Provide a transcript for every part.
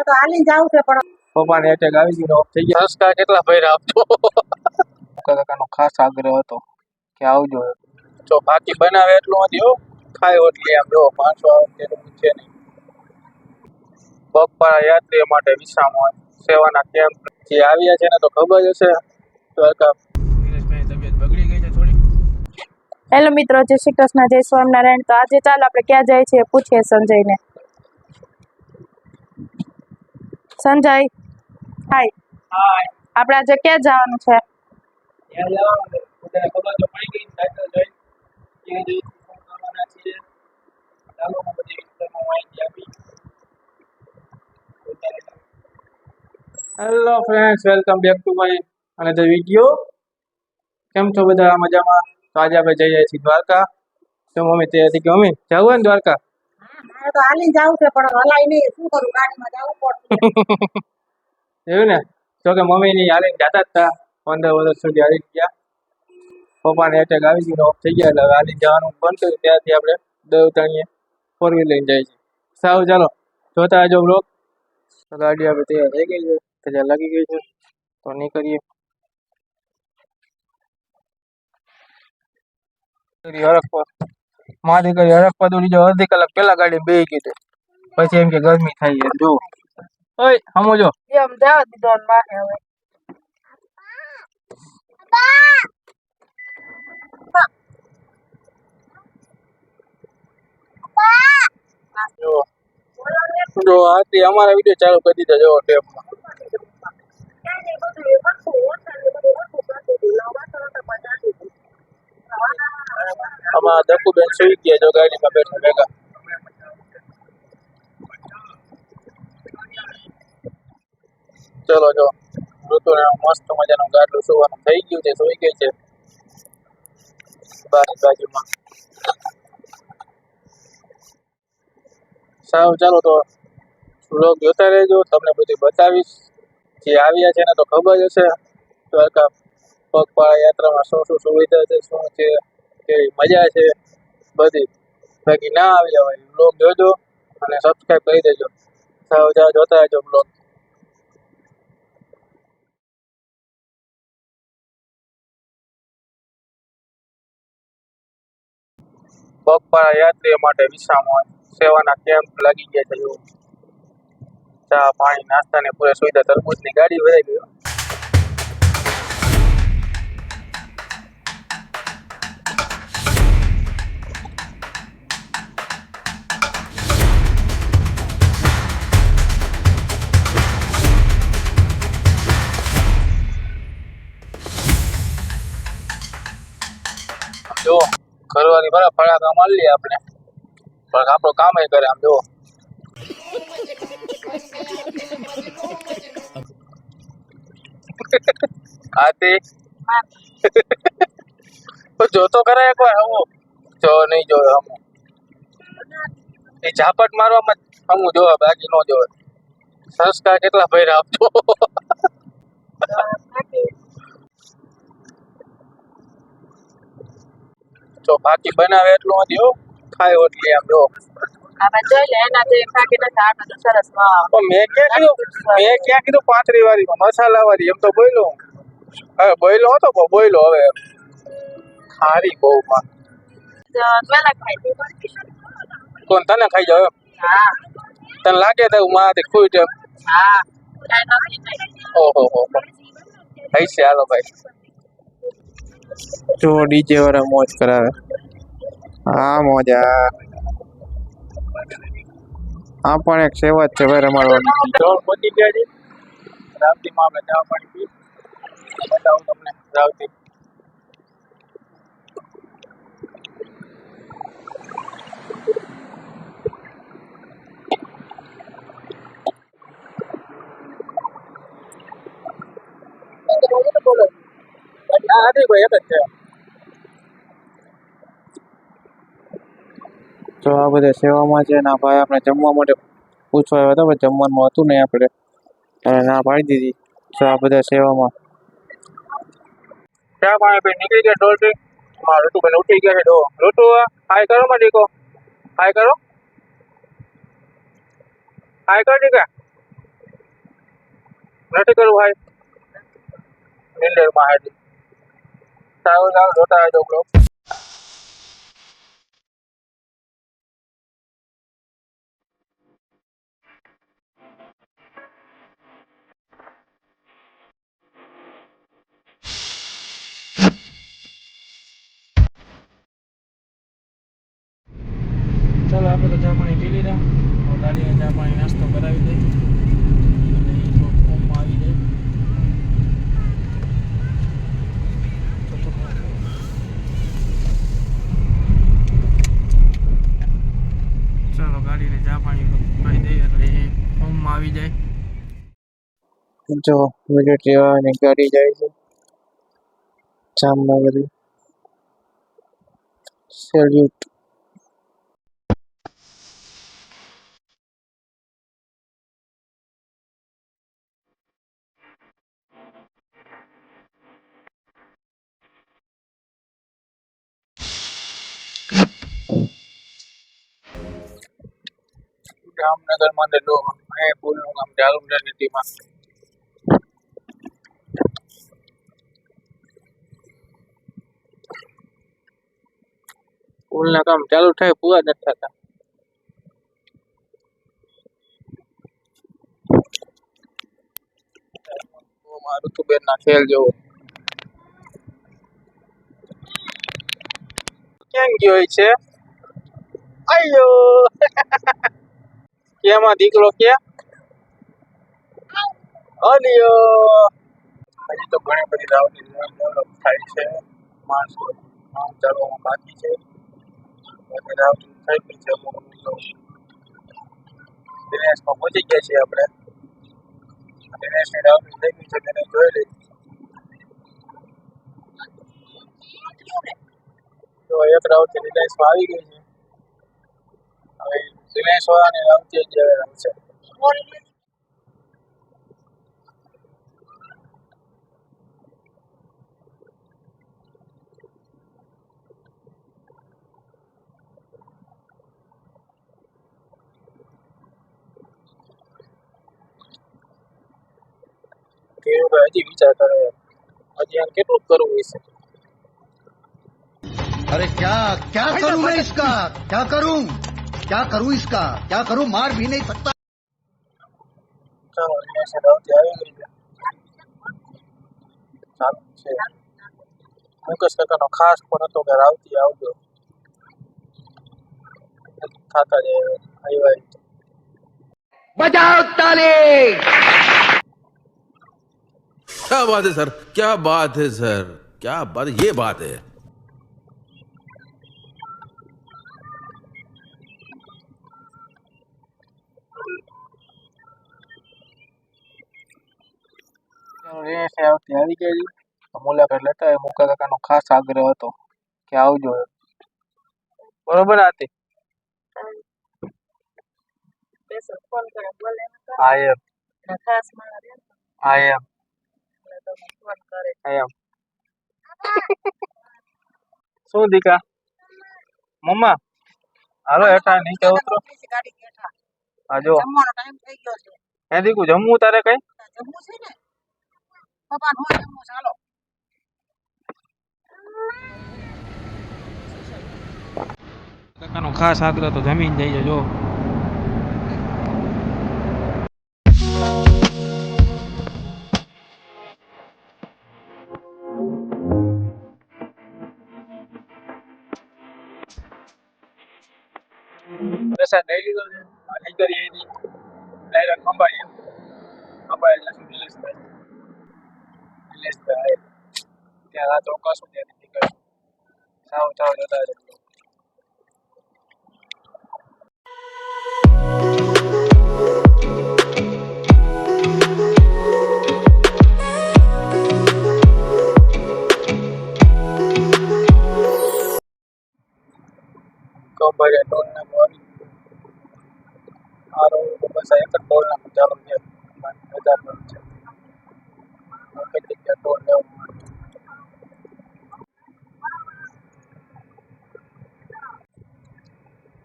તો હાલી જાવ છે પણ પપ્પાને એટેક આવી ગયો ઓફ થઈ ગયા. સંસ્કાર કેટલા ભર્યા આપતો કાકાનો ખાસ આગ્રહ હતો કે આવજો. જો બાકી બનાવે એટલું નથી હો, ખાય એટલી આમ જો 500 આવે તો પૂછે નહીં. પગપાળા યાત્રીઓ માટે વિશ્રામ હોય સેવાના કેમ્પ જે આવ્યા છે ને તો ખબર હશે દ્વારકા. તબિયત બગડી ગઈ છે થોડી. હેલો મિત્રો, જય શ્રી કૃષ્ણ, જય સ્વામિનારાયણ. તો આજે ચાલો આપણે ક્યાં જાય છે પૂછીએ સંજયને. સંજય, હાય. હાય. આપણે આજે ક્યાં જવાનું છે? ત્યાં જવાનું છે. બધાને ખબર તો પડી ગઈ સાયકલ જોઈ ત્યાં જઈ ફોન કરવાના છીએ. ચાલો હું બધી વિસ્તારમાં માહિતી આપી. Hello friends, welcome back to my another video. કેમ છો બધા? મજામાં? તો આજે આપણે જઈ રહ્યા છીએ દ્વારકા. તો મમ્મી તૈયાર થઈ ગઈ. મમ્મી જવું હોય ને દ્વારકા? મારે તો હાલી જાવ છે પણ હલાય નહીં, શું કરું, ગાડીમાં જવું પડશે. એવું ને? તો કે મમ્મી ની હાલીને જતા જ હતા 15 વર્ષ સુધી હાલી ગયા. પપ્પાને એટેક આવી ગયો ઓફ થઈ ગયા એટલે હવે હાલી જવાનું બંધ કર્યું. ત્યારથી આપણે દવતાણીએ 4 વ્હીલ લઈને જાય છે. સારું ચાલો જોતા આવજો બ્લોગ. ગાડી આપણે તૈયાર થઈ ગઈ છે, ત્યાં લાગી ગઈ છે તો નીકળીએ. માં દીકરી હરખવા દોડી જાવ. અડધી કલાક પેલા ગાડી બેહી ગઈ હતી, પછી એમ કે ગરમી થાય છે. જો ઓય હમો જો એમ જવા દીધો માને હવે. જો આથી અમારા વિડીયો ચાલુ કરી દીધા. જો ટેપમાં આમાં દકુબેન સુઈ ગયા જો ગાડીમાં બેઠા ભેગા. ચલો જો ઋતુને મસ્ત મજાનું ગાડલું સુવાનું થઈ ગયું છે, સુઈ ગઈ છે બાજુમાં. સારું ચાલો તો વ્લોગ જોતા રહેજો, તમને બધું બતાવીશ. જે આવ્યા છે ને તો ખબર હશે દ્વારકા પગપાળા યાત્રામાં શું શું સુવિધા છે, શું છે, કેવી મજા છે બધી. બાકી ના આવ્યા હોય વ્લોગ જોજો અને સબસ્ક્રાઈબ કરી દેજો. સારું જોતા રહેજો વ્લોગ. પગપાળા યાત્રીઓ માટે વિશ્રામ હોય સેવાના કેમ્પ લાગી ગયા છે. ચા પાણી નાસ્તાની પૂરી સુવિધા. તરબૂચની ગાડી ભરાઈ ગઈ. જો ઘરવાળી બરાબર ફળાકા મારી લઈએ આપણે, પણ આપણું કામ કરે. આમ જો આથી જોતો કરે એકવાર હમું જો નહીં જોવે. હમું એ ઝાપટ મારવામાં હમું જોવે, બાકી ન જોવે. સંસ્કાર કેટલા ભર્યા આપતો. જો બાકી બનાવે એટલું નથી હો, ખાય એટલી આમ જો. આપણે જોઈ લે એના જે બાકી નથી. આપણે તો સરસ મેં ક્યાં કીધું 35 વાળીમાં મસાલા વાળી એમ તો બોલ્યો. હવે બોલ્યો હતો પણ બોલ્યો હવે ખારી બહુ માં. પેલા ખાઈ કોણ તને ખાઈ જાવ? હા તને લાગે તો મારાથી ખુશ એમ? હા ઓહો હો હઈ છે. હાલો ભાઈ જો ડીજે વાળા મોજ કરાવે. હા મોજા. આ પણ એક સેવા જ છે ભાઈ રમાડવાની. જોર પહોંચી ગયા છે રાવતીમાં. આપણે ચા પાણી પી બતાવું તમને રાવતી. તો આ બધા સેવામાં છે ને ભાઈ. આપણે જમવા માટે પૂછવા આવ્યા હતા, જમવાનું હતું નહીં આપણે અને ના પાડી દીધી. તો આ બધા સેવામાં ચા પાણી પી નીકળી ગયા ઢોલથી. ઋતુબેન ઉઠી ગયા છે. જો ઋતુ હાય કરો માં દીકો, હાય કરો, હાય કરો દીકા. નથી કરવું ભાઈ નિંદરમાં હાજી સારું સારું જોતા રહેજો બ્રો. ચાલો આપણે તો ચા પાણી પી લીધા. દાદીને ચા પાણી નાસ્તો કરાવી દઈ અને એ તો ફોર્મમાં આવી જાય. ચાલો ગાડીને ચા પાણી પાઈ દઈએ એટલે એ ફોર્મમાં આવી જાય. જો મિલિટરી વાળાની ગાડી જાય છે જામનગર. સેલ્યુટ. જામનગર માં લો એ પુલનું કામ ચાલુ છે સિટીમાં. પુલના કામ ચાલુ થાય પૂરા નથી થતા. ઋતુબેન ના ખેલ જોવો ક્યાં ગયો છે. અયો કેમાં દીકરો ક્યાં અલિયો. હજી તો ઘણી બધી રાવતી ડેવલપ થાય છે. માણસો કામ ચાલવામાં બાકી છે. બધી રાવતી થઈ ગઈ છે. દિનેશમાં પહોંચી ગયા છીએ આપણે. દિનેશની રાવતી થઈ ગઈ છે તેને જોઈ લઈ. તો એક રાવતી દિનેશમાં આવી ગઈ છે. હવે દિનેશ વાળાની રાવતી જ રમશે. કેવું હજી વિચાર કરે હજી આને કેટલું કરવું છે. अरे क्या क्या करूं मैं इसका क्या करूं इसका क्या करूं मार भी नहीं सकता. ચાલો દિનેશની રાવતી આવી ગઈ છે. ચાલુ છે. મુકેશ કાકાનો ખાસ ફોન હતો કે રાવતી આવજો. થતા જ આવ્યા. बजाओ ताली. क्या बात है सर, क्या बात है सर, क्या बात, ये बात है. દિનેશ આવતી આવી ગઈ. મુલાકાત લેતા હોય. મુકા કાકાનો ખાસ આગ્રહ હતો કે આવજો. બરોબર હતી. I am. I am. I am. શું દીકા મમ્મા હાલો હેઠા નીચે ઉતરો. હા જો જમવાનો ટાઈમ થઈ ગયો છે. હે દીકુ જમવું તારે કઈ. જમવું છે ને પપ્પા નો જમવું ચાલો. કાકાનો ખાસ આગ્રહ તો જમીન જઈ જો. પ્રસાદ લઈ લીધો છે. લઈ કરી એની ડાયરેક્ટ ખંભાળી ખંભાળી નિલેશભાઈ ત્યાં રાત રોકાશું ત્યાંથી નીકળશું. સાવ ચાવ જતા રહે. ખંભાળિયા ટોલ ના આવી આરો બસ એક જ ટોલ ના ચાલુ છે. 1000 છે. કેટલી જગ્યા ટોલ લેવું.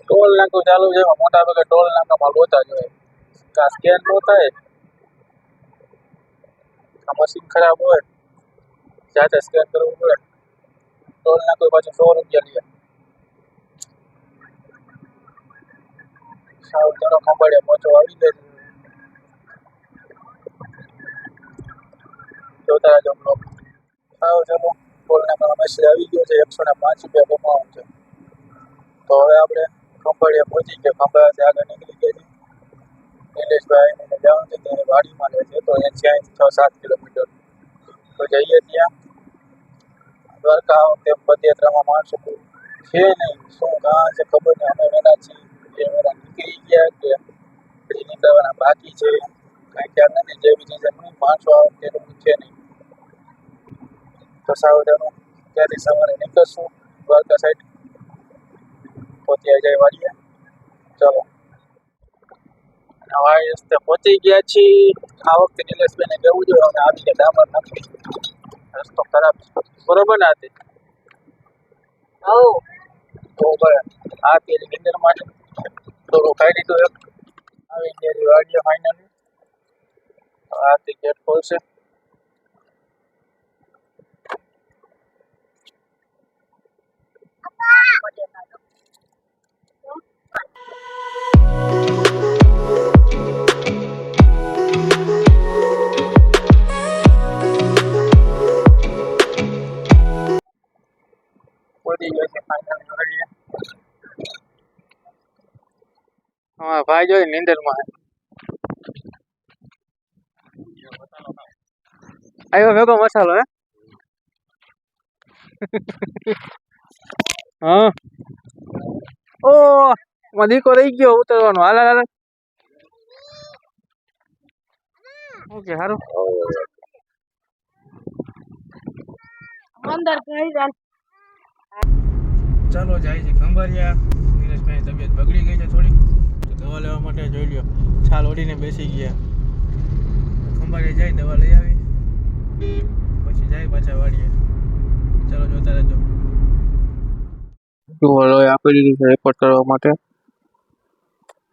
ટોલ નાકું ચાલુ છે. મોટા ભાગે ટોલ નાકામાં લોચા જ હોય. સ્કેન નો થાય આ મશીન ખરાબ હોય જાતે સ્કેન કરવું પડે ટોલ ના કોઈ પાછું 100 રૂપિયા લે સાવ ચલો ખંભાળિયા પહોંચો આવી જાય જોતા રહેજો બ્લોગ સાવ ચલો ટોલ નાકાનો મેસેજ આવી ગયો છે 105 રૂપિયા કમાવાનું છે તો હવે આપણે ખંભાળિયા પહોંચી ગયા ખંભાળિયાથી આગળ નીકળી ગયા છે નિલેશભાઈ ને જવાનું છે તેની વાડીમાં લે છે તો અહીંયાથી 6-7 કિલોમીટર તો જઈએ ત્યાં દ્વારકા વખતે પદયાત્રામાં માણસો છે નહીં શું કાં છે ખબર નહીં અમે વેલા છીએ એ વેલા નીકળી ગયા કે હજી નીકળવાના બાકી છે કાંઈ ખ્યાલ નથી જેવી રીતે માણસો આ વખતે એટલું છે નહીં તો સાવધાનું ત્યાંથી સવારે નીકળશું દ્વારકા સાઈડ પહોંચી જાય વાડીએ ચાલો હવાઈ રસ્તે પહોંચી ગયા છીએ આ વખતે નિલેશભાઈને જવું જોઈએ અને આવી ગયા ડામર નાખી રસ્તો ખરાબ બરોબર ને આથી તો આ તેની નીંદરમાં થોડું ખાઈ દીધું એક આવી ગયા વાડીએ ફાઇનલી આ તે ગેટ ખોલશે હા ભાઈ જોઈ નીંદરમાં આવ્યો ભેગો મસાલો હે હા ઓ દીકો રહી ગયો ઉતરવાનો હાલ હાલ ઓકે સારું અંદર કઈ જાય ચાલો જાય છે ખંભાળિયા નિલેશભાઈની તબિયત બગડી ગઈ છે થોડી તો દવા લેવા માટે જોઈ લ્યો છાલ ઓઢીને બેસી ગયા ખંભાળિયા જાય દવા લઈ આવી પછી જાય પાછા વાડીએ ચાલો જોતા રહેજો લોહી આપી દીધું છે રેકોર્ડ કરવા માટે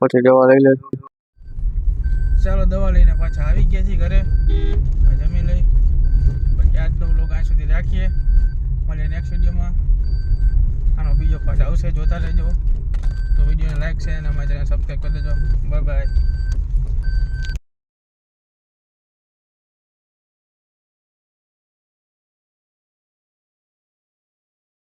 પછી દવા લઈ લેજો ચાલો દવા લઈને પાછા આવી ગયા છીએ ઘરે જમી લઈ પછી આજનો વ્લોગ આ સુધી રાખીએ મળીએ નેક્સ્ટ વિડીયોમાં આનો બીજો પાછો આવશે જોતા રહેજો તો વિડીયોને લાઈક છે અને અમારી ચેનલ સબસ્ક્રાઈબ કરી દેજો બાય બાય